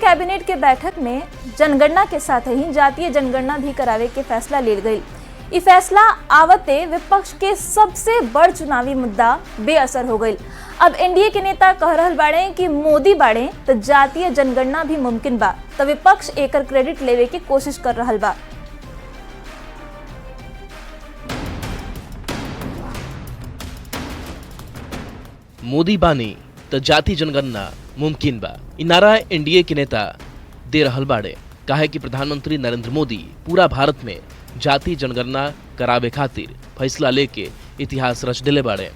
Cabinet के बैठक में जनगणना के साथ ही जातीय जनगणना भी करावे के फैसला लेल गई। ई फैसला आवते विपक्ष के सबसे बड़ चुनावी मुद्दा बेअसर हो गई। अब एनडीए के नेता कह रहल बाड़े कि मोदी बाड़े तो जातीय जनगणना भी मुमकिन बा, तो विपक्ष एकर क्रेडिट लेवे की कोशिश कर रहल बा। मोदी बानी तो जाति जनगणना मुमकिन बा, इ नारा एनडीए के नेता दे रहल बाड़े। काहे कि प्रधानमंत्री नरेंद्र मोदी पूरा भारत में जाति जनगणना करावे खातिर फैसला लेके इतिहास रच दिले बाड़े।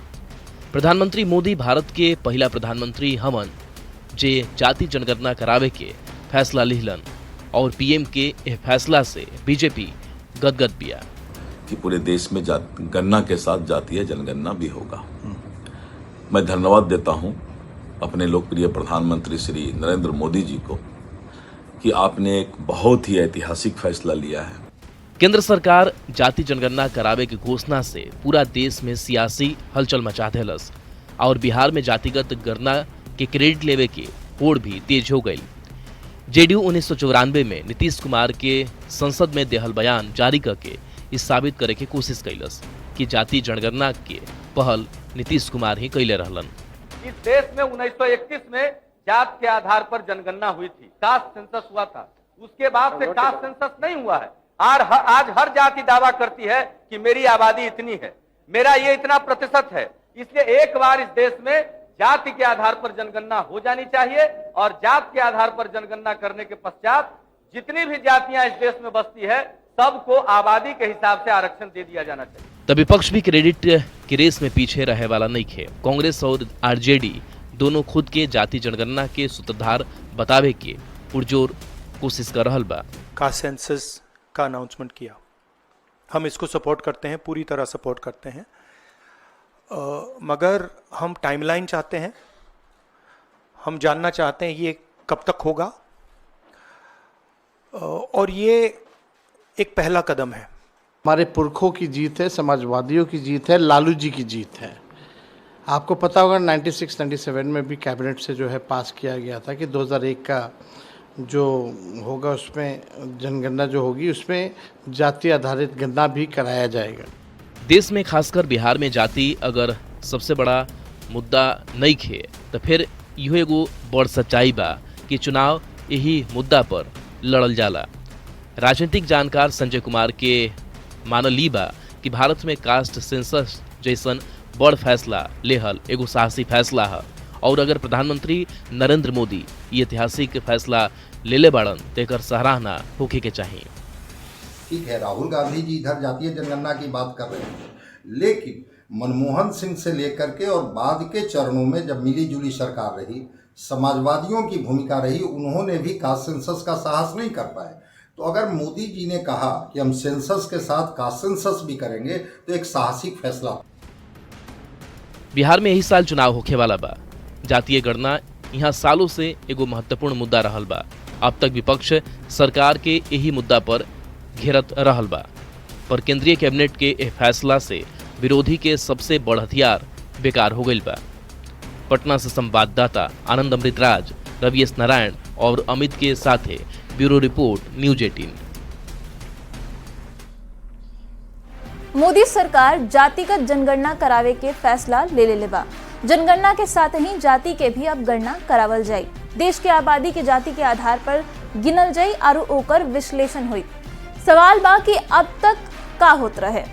प्रधानमंत्री मोदी भारत के पहला प्रधानमंत्री हमन जे जाति जनगणना करावे के फैसला लिहलन और पीएम के यह फैसला से बीजेपी गदगद बिया कि पूरे देश में गणना के साथ जातीय जनगणना भी होगा। मैं धन्यवाद देता हूं अपने लोकप्रिय प्रधानमंत्री श्री नरेंद्र मोदी जी को कि आपने एक बहुत ही ऐतिहासिक फैसला लिया है। केंद्र सरकार जाति जनगणना करावे की घोषणा से पूरा देश में सियासी हलचल मचा देलस और बिहार में जातिगत गणना के क्रेडिट लेवे के होड़ भी तेज हो गई। जेडीयू 1994 में नीतीश कुमार के संसद में देहल बयान जारी करके इस साबित करे के कोशिश कैलस कि जाति जनगणना के पहल नीतीश कुमार ही कैले रहलन। इस देश में 1931 में जात के आधार पर जनगणना हुई थी, कास्ट सेंसस हुआ था। उसके बाद से कास्ट सेंसस नहीं हुआ है। आज हर जाति दावा करती है कि मेरी आबादी इतनी है, मेरा ये इतना प्रतिशत है। इसलिए एक बार इस देश में जाति के आधार पर जनगणना हो जानी चाहिए और जात के आधार पर जनगणना करने के पश्चात जितनी भी जातियां इस देश में बसती है सबको आबादी के हिसाब से आरक्षण दे दिया जाना चाहिए। तब विपक्ष भी क्रेडिट की रेस में पीछे रहे वाला नहीं थे। कांग्रेस और आरजेडी दोनों खुद के जाति जनगणना के सूत्रधार बतावे के पुरजोर कोशिश कर रहल बा। कास्ट सेंसस का अनाउंसमेंट किया, हम इसको सपोर्ट करते हैं, पूरी तरह सपोर्ट करते हैं, मगर हम टाइमलाइन चाहते हैं। हम जानना चाहते हैं ये कब तक होगा और ये एक पहला कदम है। हमारे पुरखों की जीत है, समाजवादियों की जीत है, लालू जी की जीत है। आपको पता होगा 96-97 में भी कैबिनेट से जो है पास किया गया था कि 2001 का जो होगा उसमें जनगणना जो होगी उसमें जाति आधारित गणना भी कराया जाएगा। देश में खासकर बिहार में जाति अगर सबसे बड़ा मुद्दा नहीं खे तो फिर इहो एगो बड़ सच्चाई बा कि चुनाव यही मुद्दा पर लड़ल जाला। राजनीतिक जानकार संजय कुमार के मानल ई बा कि भारत में कास्ट सेंसस जैसन बड़ फैसला लेहल एगो साहसी फैसला है और अगर प्रधानमंत्री नरेंद्र मोदी ये ऐतिहासिक फैसला ले बाड़न तो एकर सराहना होके के चाहिए। ठीक है, राहुल गांधी जी इधर जातीय जनगणना की बात कर रहे हैं, लेकिन मनमोहन सिंह से लेकर के और बाद के चरणों में जब मिली जुली सरकार रही, समाजवादियों की भूमिका रही, उन्होंने भी कास्ट सेंसस का साहस नहीं कर पाए। तो अगर मोदी जी ने कहा कि हम सेंसस के साथ कास्ट सेंसस भी करेंगे तो एक साहसिक फैसला। बिहार में यही साल चुनाव होखे वाला बा। जातीय गणना यहाँ सालों से एगो महत्वपूर्ण मुद्दा रहल बा। अब तक विपक्ष सरकार के यही मुद्दा पर घेरत रहल बा, पर केंद्रीय कैबिनेट के यह फैसला से विरोधी के सबसे बड़ हथियार बेकार हो गई बा। पटना से संवाददाता आनंद अमृतराज, रवि एस नारायण और अमित के साथ ब्यूरो रिपोर्ट, न्यूज 18। मोदी सरकार जातिगत जनगणना करावे के फैसला ले बा। जनगणना के साथ ही जाति के भी अब गणना करावल जाई। देश के आबादी के जाति के आधार पर गिनल जाई और ओकर विश्लेषण हुई। सवाल बा कि अब तक का होत रहे।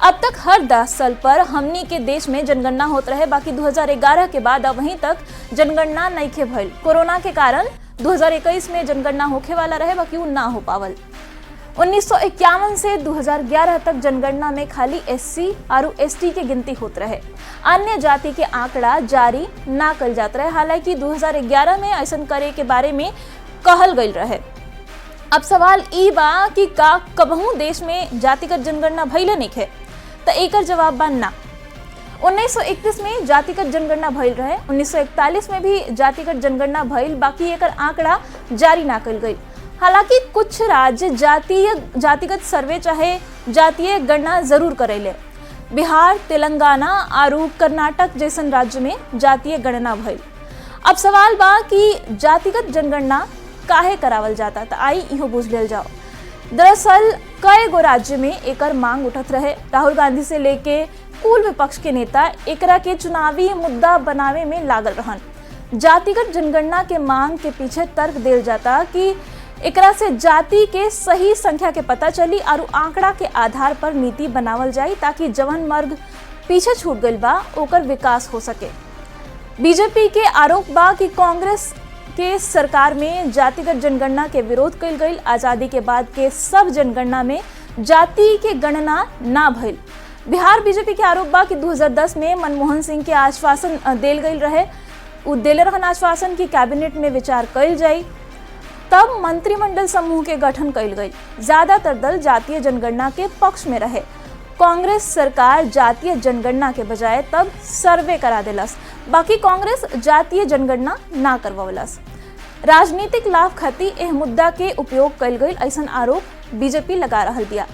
अब तक हर 10 साल पर हमनी के देश में जनगणना होत रहे, बाकी 2011 के बाद अब वहीं तक जनगणना नहीं खे भइल। कोरोना के कारण 2021 में जनगणना होखे वाला रहे, बाकी वो ना हो पावल। 1951 से 2011 तक जनगणना में खाली एससी और एसटी के गिनती होत रहे, अन्य जाति के आंकड़ा जारी ना कल जात रहे। हालांकि 2011 में ऐसा करे के बारे में कहल गई रहे। अब सवाल ई बा कि का कबहू देश में जातिगत जनगणना भइले नहीं है, तो एकर जवाब बा ना। 1931 में जातिगत जनगणना भइल रहे, 1941 में भी जातिगत जनगणना भइल, बाकी एकर आंकड़ा जारी ना कल गई। हालांकि कुछ राज्य जातिगत सर्वे चाहे जातीय गणना जरूर करेले। बिहार, तेलंगाना और कर्नाटक जैसन राज्य में जातीय गणना भइल। अब सवाल बा कि जातिगत जनगणना काहे करावल जाता, तो आई इहो बुझ लेल जाओ। दरअसल कई गो राज्य में एकर मांग उठत रहे। राहुल गांधी से लेके कुल विपक्ष के नेता एकरा के चुनावी मुद्दा बनावे में लागल रहन। जातिगत जनगणना के मांग के पीछे तर्क देल जाता कि एकरा से जाति के सही संख्या के पता चली और आंकड़ा के आधार पर नीति बनावल जाई, ताकि जवन वर्ग पीछे छूट गइल बा ओकर विकास हो सके। बीजेपी के आरोप बा कि कांग्रेस के सरकार में जातिगत जनगणना के विरोध कइल गइल। आजादी के बाद के सब जनगणना में जाति के गणना ना भइल। बिहार बीजेपी के आरोप बा कि 2010 में मनमोहन सिंह के आश्वासन देल गइल रहे, उ देले रहन आश्वासन की कैबिनेट में विचार कइल जाई, तब मंत्रिमंडल समूह के गठन कइल गइल। ज्यादातर दल जातीय जनगणना के पक्ष में रहे। कांग्रेस सरकार जातीय जनगणना के बजाय तब सर्वे करा देलस, बाकी कांग्रेस जातीय जनगणना ना करवावलस। राजनीतिक लाभ खातिर एह मुद्दा के उपयोग कइल गइल ऐसन आरोप बीजेपी लगा रहल बिया।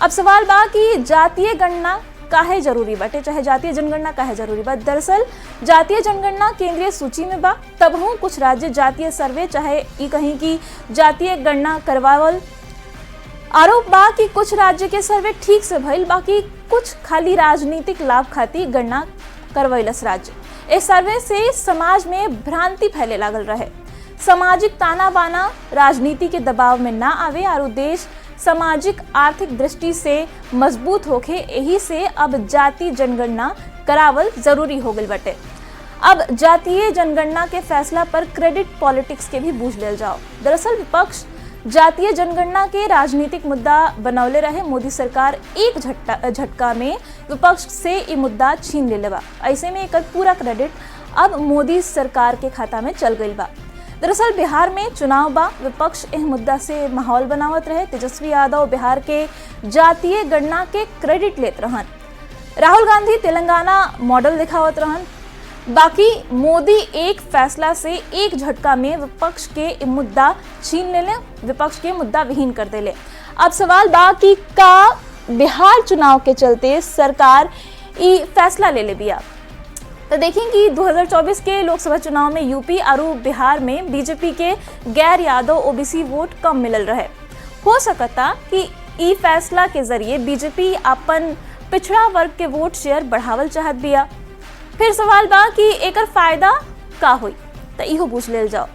अब सवाल बा कि जातीय गणना काहे जरूरी बाटे, चाहे जातीय जनगणना काहे जरूरी बा। दरअसल जातीय जनगणना केंद्रीय सूची में बा, तबहू कुछ राज्य जातीय सर्वे चाहे ई कहीं की जातीय गणना करवावल। आरोप बा कि कुछ राज्य के सर्वे ठीक से भइल, बाकी कुछ खाली राजनीतिक लाभ खातिर गणना करवैलस राज्य। इस सर्वे से समाज में भ्रांति फैले लागल रहे। सामाजिक ताना बाना राजनीति के दबाव में ना आवे और देश सामाजिक आर्थिक दृष्टि से मजबूत होके, यही से अब जातीय जनगणना करावल जरूरी हो गइल बाटे। अब जातीय जनगणना के फैसला पर क्रेडिट पॉलिटिक्स के भी बूझ लेल जाओ। दरअसल विपक्ष जातीय जनगणना के राजनीतिक मुद्दा बनौले रहे। मोदी सरकार एक झटका में विपक्ष से ये मुद्दा छीन ले बा। ऐसे में एकर पूरा क्रेडिट अब मोदी सरकार के खाता में चल गई बा। दरअसल बिहार में चुनाव बा, विपक्ष एह मुद्दा से माहौल बनावत रहे। तेजस्वी यादव बिहार के जातीय गणना के क्रेडिट लेत रहन, राहुल गांधी तेलंगाना मॉडल दिखावत रहन। बाकी मोदी एक फैसला से एक झटका में विपक्ष के मुद्दा छीन ले, विपक्ष के मुद्दा विहीन कर देले। अब सवाल बा कि का बिहार चुनाव के चलते सरकार ई फैसला ले बिया। तो देखें कि 2024 के लोकसभा चुनाव में यूपी और बिहार में बीजेपी के गैर यादव ओबीसी वोट कम मिलल रहे। हो सकता कि ई फैसला के जरिए बीजेपी अपन पिछड़ा वर्ग के वोट शेयर बढ़ावल चाहत बिया। फिर सवाल बा कि एकर फायदा का होई, तो इहो पूछ लेल जाओ।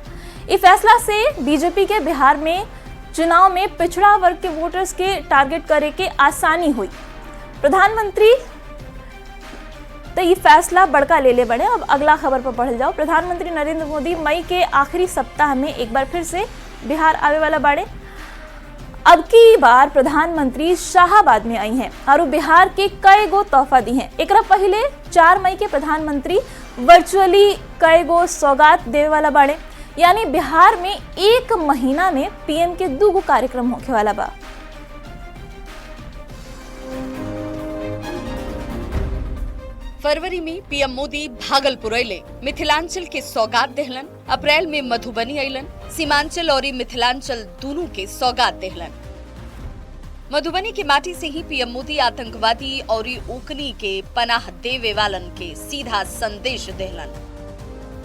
ई फैसला से बीजेपी के बिहार में चुनाव में पिछड़ा वर्ग के वोटर्स के टारगेट करे के आसानी हुई। प्रधानमंत्री तो ये फैसला बड़का ले बड़े। अब अगला खबर पर पढ़ल जाओ। प्रधानमंत्री नरेंद्र मोदी मई के आखिरी सप्ताह में एक बार फिर से बिहार आवे वाला बाड़े। अब की बार प्रधानमंत्री शाहाबाद में आई हैं और बिहार के कई गो तोहफा दी हैं। एक पहले 4 मई के प्रधानमंत्री वर्चुअली कई गो सौगात देवे वाला बाड़े, यानी बिहार में एक महीना में पीएम के 2 गो कार्यक्रम होखे वाला बा। फरवरी में पीएम मोदी भागलपुर अइले, मिथिलांचल के सौगात देहलन। अप्रैल में मधुबनी अइलन, सीमांचल और मिथिलांचल दोनों के सौगात देहलन। मधुबनी की माटी से ही पीएम मोदी आतंकवादी और उकनी के पनाह देवे वालन के सीधा संदेश देहलन।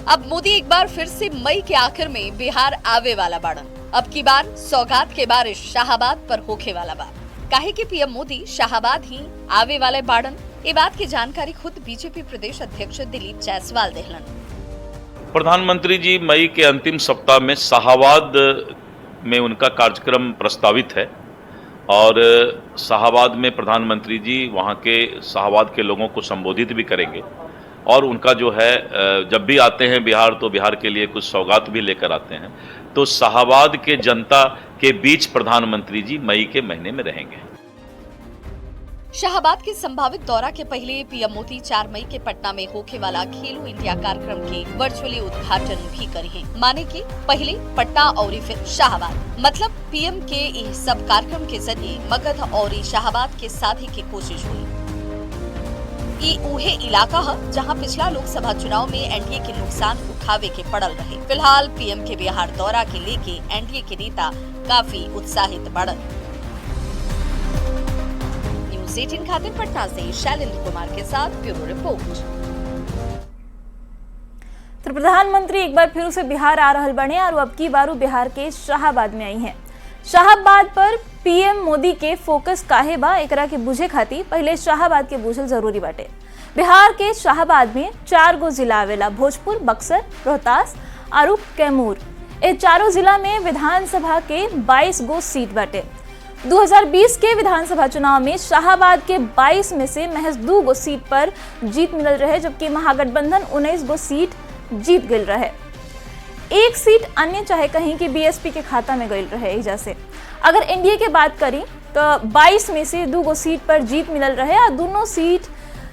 अब मोदी एक बार फिर से मई के आखिर में बिहार आवे वाला बाड़न। अब की बार सौगात के बारिश शाहाबाद पर होखे वाला बा। काहे कि पीएम मोदी शाहाबाद ही आवे वाले बाड़न। ये बात की जानकारी खुद बीजेपी प्रदेश अध्यक्ष दिलीप जायसवाल देहलन। प्रधानमंत्री जी मई के अंतिम सप्ताह में शाहाबाद में उनका कार्यक्रम प्रस्तावित है और शाहाबाद में प्रधानमंत्री जी वहां के शाहाबाद के लोगों को संबोधित भी करेंगे और उनका जो है जब भी आते हैं बिहार तो बिहार के लिए कुछ सौगात भी लेकर आते हैं। तो शाहाबाद के जनता के बीच प्रधानमंत्री जी मई के महीने में रहेंगे। शाहाबाद के संभावित दौरा के पहले पीएम मोदी 4 मई के पटना में होके वाला खेलो इंडिया कार्यक्रम के वर्चुअली उद्घाटन भी करी है। माने कि पहले पटना और फिर शाहाबाद। मतलब पीएम के इस सब कार्यक्रम के जरिए मगध और शाहाबाद के शादी की कोशिश हुई। ये उहे इलाका है जहां पिछला लोकसभा चुनाव में एनडीए के नुकसान उठावे के पड़ल रहे। फिलहाल पीएम के बिहार दौरा के लेके एनडीए के नेता काफी उत्साहित बढ़न। 18 खातिर पटना से शैलेंद्र कुमार के साथ ब्यूरो रिपोर्ट। तो प्रधानमंत्री एक बार फिर से बिहार आ रहल बने और अब की बारू बिहार के शाहाबाद में आई हैं। शाहाबाद पर पीएम मोदी के फोकस काहे बा एकरा के बुझे खातिर पहले शाहाबाद के बुझल जरूरी बाटे। बिहार के शाहाबाद में 4 गो जिला आवेला, भोजपुर, बक्सर, रोहतास और कैमूर। ये चारों जिला में विधानसभा के 22 गो सीट बाटे। 2020 के विधानसभा चुनाव में शाहाबाद के 22 में से महज 2 गो सीट पर जीत मिलल रहे, जबकि महागठबंधन 19 गो सीट जीत गई रहे। एक सीट अन्य चाहे कहीं कि बीएसपी के खाता में गई रहे। एजा से अगर एनडीए के बात करी तो 22 में से 2 गो सीट पर जीत मिलल रहे और दोनों सीट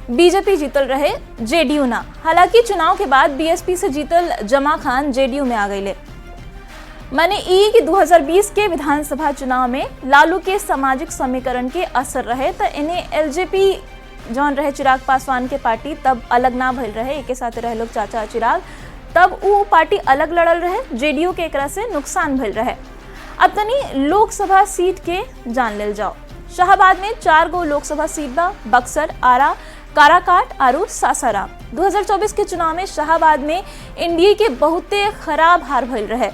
बीजेपी जीतल रहे, जेडीयू ना। हालांकि चुनाव के बाद बीएसपी से जीतल जमा खान जेडीयू में आ गई। माने ई कि 2020 के विधानसभा चुनाव में लालू के सामाजिक समीकरण के असर रहे, तो इन्हें एलजेपी जौन रहे चिराग पासवान के पार्टी तब अलग ना भइल रहे, एक साथ रहे लोग चाचा चिराग, तब वो पार्टी अलग लड़ल रहे, जेडीयू के एकरा से नुकसान भइल रहे। अब तनी लोकसभा सीट के जान लेल जाओ। शाहाबाद में 4 गो लोकसभा सीट बा, बक्सर, आरा, काराकाट और सासाराम। 2024 के चुनाव में शाहाबाद में एनडीए के बहुते खराब हार भइल रहे।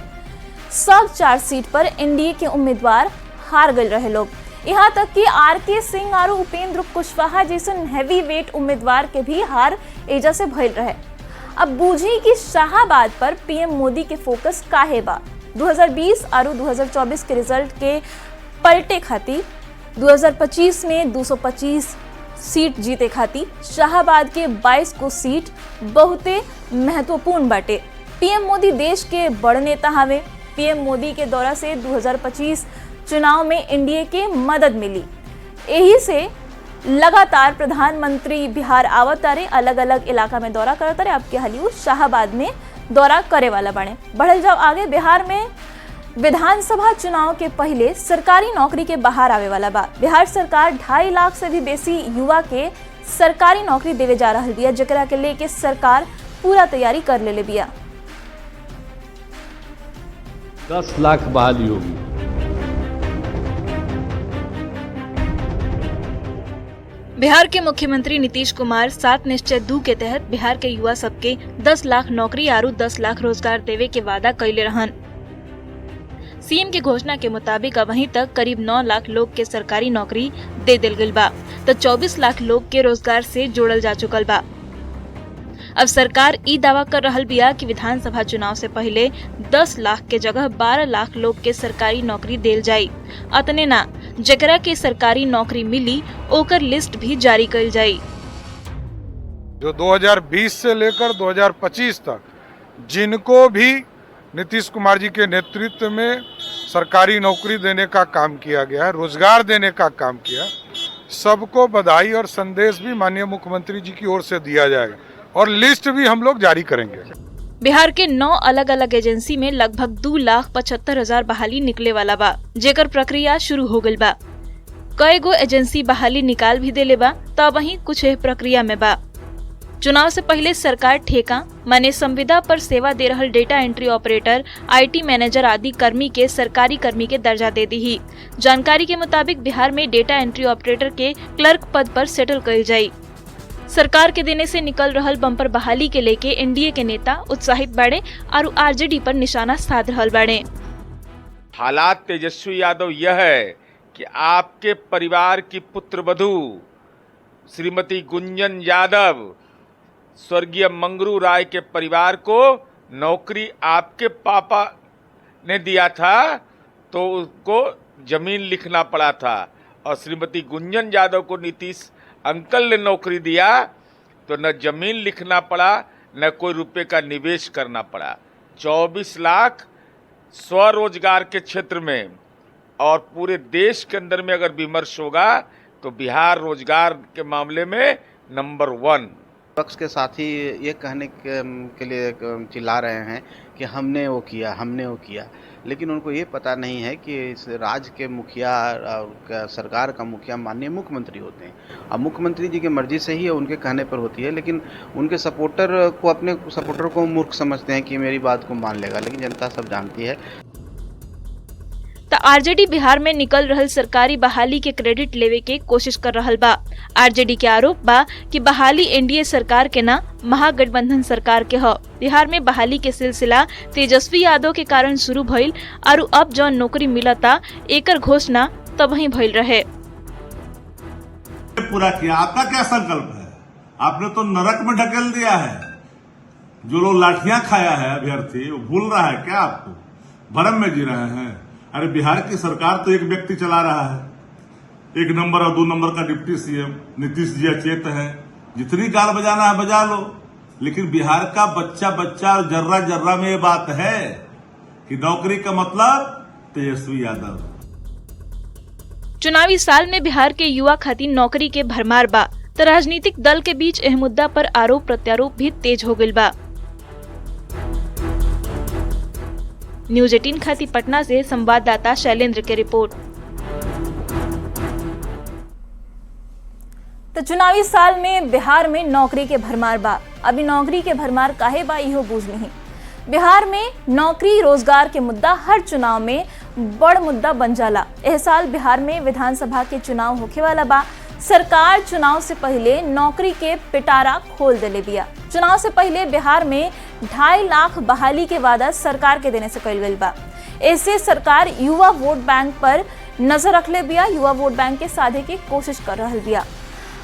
सब 4 सीट पर एनडीए के उम्मीदवार हार गए रहे लोग। यहाँ तक कि आरके सिंह और उपेंद्र कुशवाहा जैसे हैवी वेट उम्मीदवार के भी हार एजा से भइल रहे। अब बूझी कि शाहाबाद पर पीएम मोदी के फोकस काहे बा। 2020 और 2024 के रिजल्ट के पलटे खातिर 2025 में 225 सीट जीते खातिर शाहाबाद के 22 को सीट बहुते महत्वपूर्ण बाटे। पीएम मोदी देश के बड़ नेता हवे। पीएम मोदी के दौरा से 2025 चुनाव में एनडीए के मदद मिली। यही से लगातार प्रधानमंत्री बिहार आवत तारे, अलग अलग इलाका में दौरा करत तारे। आपके हालियू शाहाबाद में दौरा करे वाला बने। बढ़ल जाओ आगे, बिहार में विधानसभा चुनाव के पहले सरकारी नौकरी के बाहर आवे वाला बा। बिहार सरकार 2.5 लाख से भी बेसी युवा के सरकारी नौकरी देवे जा रहल बिया, जेकरा के लेके सरकार पूरा तैयारी कर लेले बिया। 10 लाख बहाली होगी। बिहार के मुख्यमंत्री नीतीश कुमार 7 निश्चय 2 के तहत बिहार के युवा सबके 10 लाख नौकरी और 10 लाख रोजगार देवे के वादा कैले रहन। सीएम के घोषणा के मुताबिक अब वहीं तक करीब 9 लाख लोग के सरकारी नौकरी दे दिल गई बा, तो 24 लाख लोग के रोजगार से जोड़ल जा चुकल बा। अब सरकार ई दावा कर रहल बिया कि विधानसभा चुनाव से पहले 10 लाख के जगह 12 लाख लोग के सरकारी नौकरी देल जाई। अतने ना, जेकरा के सरकारी नौकरी मिली ओकर लिस्ट भी जारी कइल जाई। जो 2020 से लेकर 2025 तक जिनको भी नीतीश कुमार जी के नेतृत्व में सरकारी नौकरी देने का काम किया गया है, रोजगार देने का काम किया, सबको बधाई और संदेश भी माननीय मुख्यमंत्री जी की ओर से दिया जाएगा और लिस्ट भी हम लोग जारी करेंगे। बिहार के 9 अलग अलग एजेंसी में लगभग 2,75,000 बहाली निकले वाला बा, जेकर प्रक्रिया शुरू हो गई बा। कई गो एजेंसी बहाली निकाल भी देले बा, तब वहीं कुछ प्रक्रिया में बा। चुनाव से पहले सरकार ठेका माने संविदा पर सेवा दे रहल data entry operator, IT manager आदि कर्मी के सरकारी कर्मी के दर्जा दे दी। जानकारी के मुताबिक बिहार में डेटा एंट्री ऑपरेटर के क्लर्क पद पर सेटल कइल जाई। सरकार के देने से निकल रहल बम्पर बहाली के लेके एनडीए के नेता उत्साहित बाड़े और आरजेडी पर निशाना साध रहल बाड़े। हालात तेजस्वी यादव यह है कि आपके परिवार की पुत्रवधू श्रीमती गुंजन यादव स्वर्गीय मंगरू राय के परिवार को नौकरी आपके पापा ने दिया था तो उसको जमीन लिखना पड़ा था, और श्रीमती गुंजन यादव को नीतीश अंकल ने नौकरी दिया तो न जमीन लिखना पड़ा न कोई रुपए का निवेश करना पड़ा। 24 लाख स्वरोजगार के क्षेत्र में और पूरे देश के अंदर में अगर विमर्श होगा तो बिहार रोजगार के मामले में नंबर 1। पक्ष के साथी ये कहने के लिए चिल्ला रहे हैं कि हमने वो किया, लेकिन उनको ये पता नहीं है कि इस राज्य के मुखिया और सरकार का मुखिया माननीय मुख्यमंत्री होते हैं। अब मुख्यमंत्री जी की मर्जी से ही उनके कहने पर होती है, लेकिन उनके अपने सपोर्टर को मूर्ख समझते हैं कि मेरी बात को मान लेगा, लेकिन जनता सब जानती है। तो आरजेडी बिहार में निकल रहल सरकारी बहाली के क्रेडिट लेवे के कोशिश कर रहल बा। आरजेडी के आरोप बा कि बहाली एनडीए सरकार के ना महागठबंधन सरकार के ह। बिहार में बहाली के सिलसिला तेजस्वी यादव के कारण शुरू भइल और अब जौन नौकरी मिलता एकर घोषणा तबही भइल रहे। पूरा किया, आपका क्या संकल्प है? आपने तो नरक में ढकेल दिया है। जो लोग लाठियां खाया है अभ्यर्थी, वो भूल रहा है क्या? आपको भरम में जी रहे हैं। अरे बिहार की सरकार तो एक व्यक्ति चला रहा है, 1 नंबर और 2 नंबर का डिप्टी सीएम नीतीश जी अचेत है। जितनी गाल बजाना है बजा लो, लेकिन बिहार का बच्चा बच्चा और जर्रा जर्रा में ये बात है कि नौकरी का मतलब तेजस्वी यादव। चुनावी साल में बिहार के युवा खातिर नौकरी के भरमार बा, तो राजनीतिक दल के बीच एह मुद्दा पर आरोप प्रत्यारोप भी तेज हो गइल बा। न्यूज 18 खातिर पटना से संवाददाता शैलेंद्र की रिपोर्ट। तो चुनावी साल में बिहार में नौकरी के भरमार बा। अभी नौकरी के भरमार काहे बा इहो बूझ नहीं। बिहार में नौकरी रोजगार के मुद्दा हर चुनाव में बड़ मुद्दा बन जाला। एह साल बिहार में विधानसभा के चुनाव होखे वाला बा। सरकार चुनाव से पहले नौकरी के पिटारा खोल देले बिया। चुनाव से पहले बिहार में 2.5 लाख बहाली के वादा सरकार के देने से कइल गइल बा। ऐसे सरकार युवा वोट बैंक पर नजर रखले बिया, युवा वोट बैंक के साधे की कोशिश कर रहल बिया।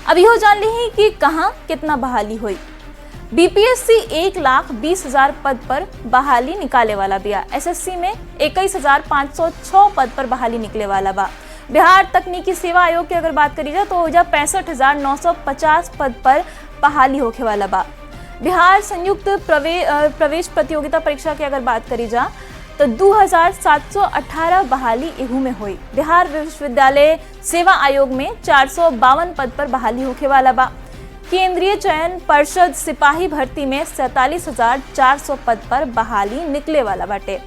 अब इहो जान ली कि कहां कितना बहाली हुई। बीपीएससी 1,20,000 पद पर बहाली निकाले वाला बिया। एसएससी में 21,506 पद पर बहाली निकले वाला बा। बिहार तकनीकी सेवा आयोग की अगर बात करी जाए तो 65,950 पद पर बहाली होखे वाला बा। बिहार संयुक्त प्रवेश प्रतियोगिता परीक्षा की अगर बात करी जा तो 2,718 बहाली एहू में हुई। बिहार विश्वविद्यालय सेवा आयोग में 452 पद पर बहाली होखे वाला बा। केंद्रीय चयन परिषद सिपाही भर्ती में 47,400 पद पर बहाली निकले वाला बाटे।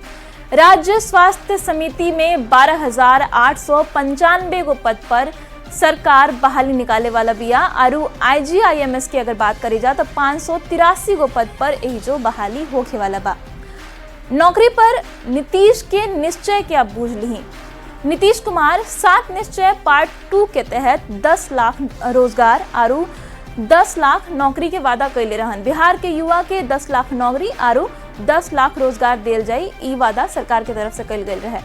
राज्य स्वास्थ्य समिति में 12,895 गो पद पर सरकार बहाली निकाले वाला बिया। और आईजीआईएमएस की अगर बात करी जा तो 583 गो पद पर यही जो बहाली होखे वाला बा। नौकरी पर नीतीश के निश्चय के आप बूझ ली। नीतीश कुमार 7 निश्चय पार्ट 2 के तहत 10 लाख रोजगार और 10 लाख नौकरी के वादा कैले रहन। बिहार के युवा के 10 लाख नौकरी और 10 लाख रोजगार देल जाई, ई वादा सरकार की तरफ से कल गई रहे।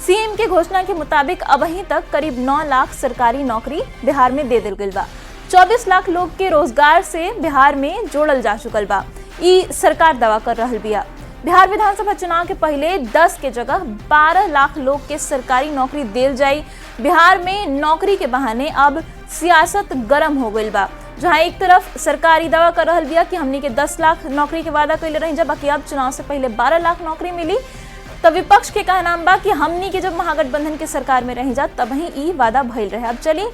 सीएम के घोषणा के मुताबिक अबही तक करीब 9 लाख सरकारी नौकरी बिहार में दे दिल गई बा। 24 लाख लोग के रोजगार से बिहार में जोड़ल जा चुकल बा, ई सरकार दावा कर रहल बिया। बिहार विधानसभा चुनाव के पहले 10 के जगह 12 लाख लोग के सरकारी नौकरी देल जाई। बिहार में नौकरी के बहाने अब सियासत गरम हो गई बा, जहां एक तरफ सरकारी दावा कर रहल बिया कि हमनी के 10 लाख नौकरी के वादा कैले रही, जबकि अब चुनाव से पहले 12 लाख नौकरी मिली। तब विपक्ष के कहना बा कि हमनी के जब महागठबंधन के सरकार में रही जा तब ही ई वादा भइल रहे। अब चली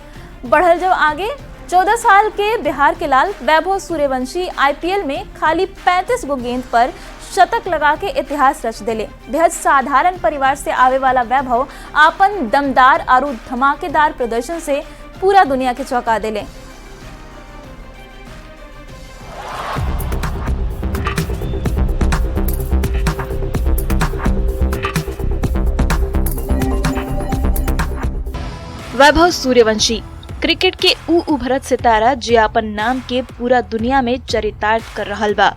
बढ़ल जब आगे। 14 साल के बिहार के लाल वैभव सूर्यवंशी आईपीएल में खाली 35 गो गेंद पर शतक लगा के इतिहास रच दिले। बेहद साधारण परिवार से आवे वाला वैभव आपन दमदार और धमाकेदार प्रदर्शन से पूरा दुनिया के चौंका दिले। वैभव सूर्यवंशी क्रिकेट के ऊ उभरत सितारा जे अपन नाम के पूरा दुनिया में चरितार्थ कर रहल बा।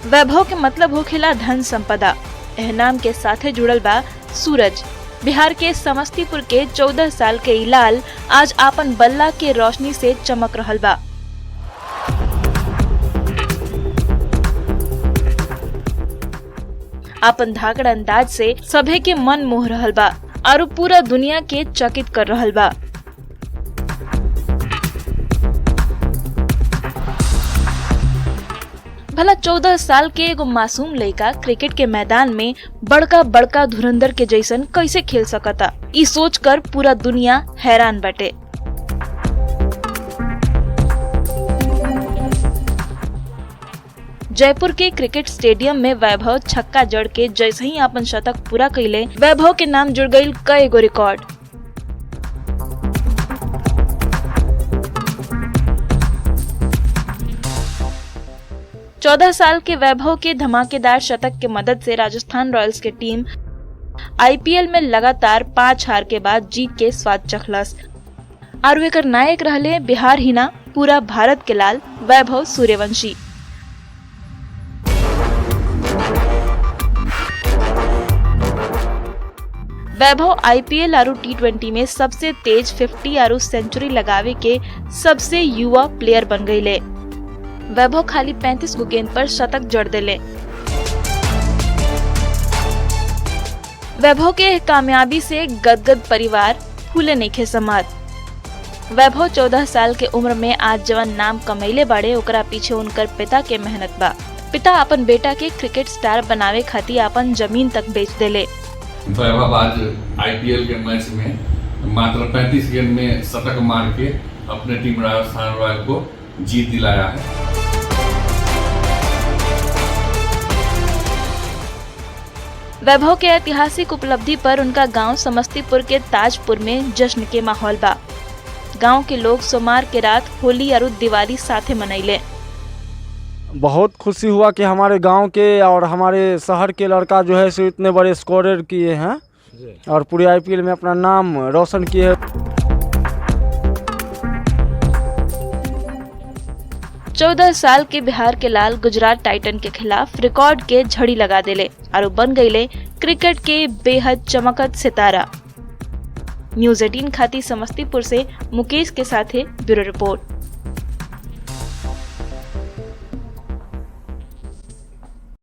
वैभव के मतलब होखेला धन संपदा। एह नाम के साथे जुड़ल बा सूरज। बिहार के समस्तीपुर के 14 साल के ई लाल आज आपन बल्ला के रोशनी से चमक रहल बा। आपन धाकड़ अंदाज से सभे के मन मोह रहल बा और पूरा दुनिया के चकित कर रहल बा। भला 14 साल के एगो मासूम लड़का क्रिकेट के मैदान में बड़का बड़का धुरंधर के जैसन कैसे खेल सकता, ई सोच कर पूरा दुनिया हैरान बटे। जयपुर के क्रिकेट स्टेडियम में वैभव छक्का जड़ के जैसे ही अपन शतक पूरा कैले, वैभव के नाम जुड़ गई कई गो रिकॉर्ड। 14 साल के वैभव के धमाकेदार शतक के मदद से राजस्थान रॉयल्स की टीम आईपीएल में लगातार 5 हार के बाद जीत के स्वाद चखलस। और एकर नायक रहले बिहार ही ना पूरा भारत के लाल वैभव सूर्यवंशी। वैभव आईपीएल और T20 में सबसे तेज 50 और सेंचुरी लगावे के सबसे युवा प्लेयर बन गईले। वैभव खाली 35 गो गेंद पर शतक जड़ देले। वैभव के कामयाबी से गदगद परिवार फूले नइखे समात। वैभव 14 साल के उम्र में आज जवान नाम कमैले बाड़े, ओकरा पीछे उनकर पिता के मेहनत बा। पिता अपन बेटा के क्रिकेट स्टार बनावे खातिर अपन जमीन तक बेच देले। वैभव आज आईपीएल के मैच में मात्र 35 गेंद में शतक मार के अपने टीम राजस्थान रॉयल को जीत दिलाया है। वैभव के ऐतिहासिक उपलब्धि पर उनका गांव समस्तीपुर के ताजपुर में जश्न के माहौल बा। गांव के लोग सोमवार के रात होली और दिवाली साथे मनैले। बहुत खुशी हुआ कि हमारे गांव के और हमारे शहर के लड़का जो है सो इतने बड़े स्कोरर किए हैं और पूरे आईपीएल में अपना नाम रोशन किए हैं। 14 साल के बिहार के लाल गुजरात टाइटन के खिलाफ रिकॉर्ड के झड़ी लगा देले और बन गईले क्रिकेट के बेहद चमकत सितारा। न्यूज़ 18 खातिर समस्तीपुर से मुकेश के साथे ब्यूरो रिपोर्ट।